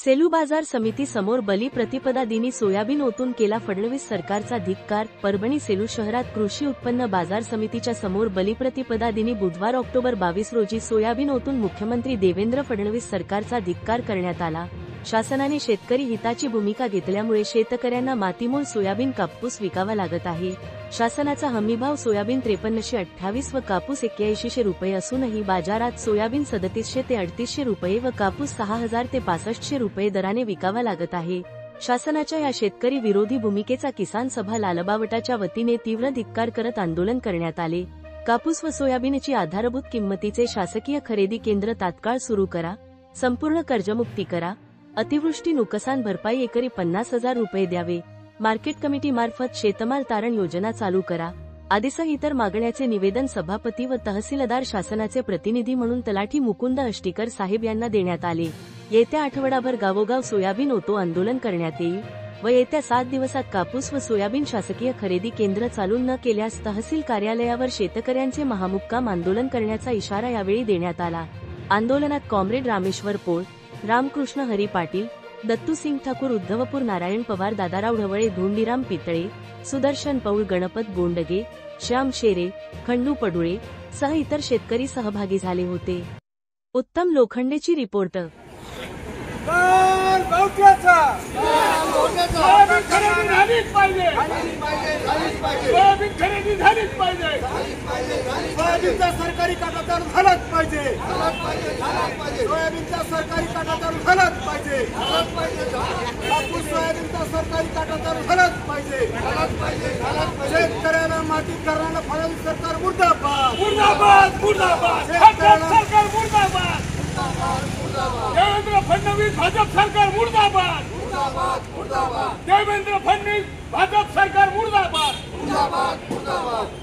सेलू बाजार समिती समोर बलिप्रतिपदा दिनी सोयाबीन ओतून केला फडणवीस सरकारचा धिक्कार। परभणी सेलू शहरात कृषी उत्पन्न बाजार समितीच्या समोर बलिप्रतिपदा दिनी बुधवार ऑक्टोबर 22 रोजी सोयाबीन ओतून मुख्यमंत्री देवेंद्र फडणवीस सरकारचा धिक्कार करण्यात आला। शासनाने शेतकरी हिताची भूमिका घेतल्यामुळे शेतकऱ्यांना मातीमोल सोयाबीन कापूस विकावा लागत आहे। शासनाचा हमीभाव सोयाबीन 5328 व कापूस 8100 रुपये असूनही बाजारात सोयाबीन 3700 ते 3800 रुपये व कापूस 6000 ते 6500 रुपये दराने विकावा लागत आहे। शासनाच्या या शेतकरी विरोधी भूमिकेचा किसान सभा लालबावटाच्या वतीने तीव्र धिक्कार करत आंदोलन करण्यात आले। कापूस व सोयाबीनची आधारभूत किंमतीचे शासकीय खरेदी केंद्र तात्काळ सुरू करा, संपूर्ण कर्जमुक्ती करा, अतिवृष्टी नुकसान भरपाई एकरी 50,000 रुपये द्यावे, मार्केट कमिटी मार्फत शेतमाल तारण योजना चालू करा आदीसह इतर मागण्याचे निवेदन सभापती व तहसीलदार शासनाचे प्रतिनिधी म्हणून तलाठी मुकुंद अष्टीकर साहेब यांना देण्यात आले। येत्या आठवडाभर गावोगाव सोयाबीन ओतो आंदोलन करण्यात येईल व येत्या 7 दिवसात कापूस व सोयाबीन शासकीय खरेदी केंद्र चालू न केल्यास तहसील कार्यालयावर शेतकऱ्यांचे महामुक्काम आंदोलन करण्याचा इशारा यावेळी देण्यात आला। आंदोलनात कॉम्रेड रामेश्वर पोळ, रामकृष्ण हरी पाटील, दत्तू सिंग ठाकूर, उद्धवपूर नारायण पवार, दादाराव ढवळे, धोंडीराम पितळे, सुदर्शन पौळ, गणपत गोंडगे, श्याम शेरे, खंडू पडुळे सह इतर शेतकरी सहभागी झाले होते। उत्तम लोखंडेची रिपोर्ट। सरकारी काटाचार झालाच पाहिजे, सोयाबीनचा सरकारी काटाचार झालाच पाहिजे, कापूस सोयाबीनचा सरकारी काटाचार झालाच पाहिजे, शेतकऱ्याला मातीत करणारा फडणवीस सरकार मुर्दाबाद, मुर्दाबाद, मुर्दाबाद, सरकार मुर्दाबाद, देवेंद्र फडणवीस भाजप सरकार मुर्दाबाद, मुर्दाबाद, मुर्दाबाद, देवेंद्र फडणवीस भाजप सरकार मुर्दाबाद, मुर्दाबाद, मुर्दाबाद।